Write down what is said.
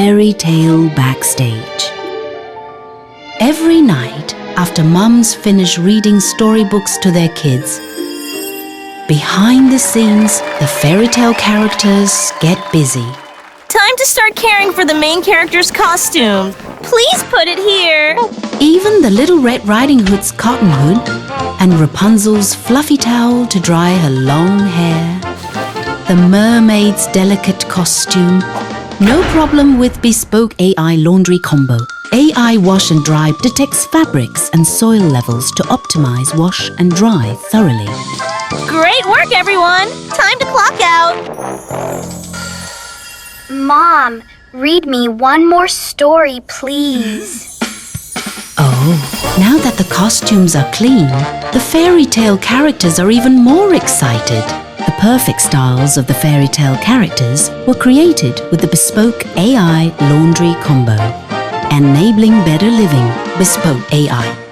fairy tale backstage. Every night, after mums finish reading storybooks to their kids, behind the scenes, the fairy tale characters get busy. Time to start caring for the main character's costume. Please put it here. Even the Little Red Riding Hood's cotton hood and Rapunzel's fluffy towel to dry her long hair. The mermaid's delicate costume. No problem with Bespoke AI Laundry Combo. AI wash and dry detects fabrics and soil levels to optimize wash and dry thoroughly. Great work, everyone. Time to clock out. Mom, read me one more story, please. Oh, now that the costumes are clean, the fairy tale characters are even more excited. The perfect styles of the fairy tale characters were created with the Bespoke AI Laundry Combo. Enabling better living, Bespoke AI.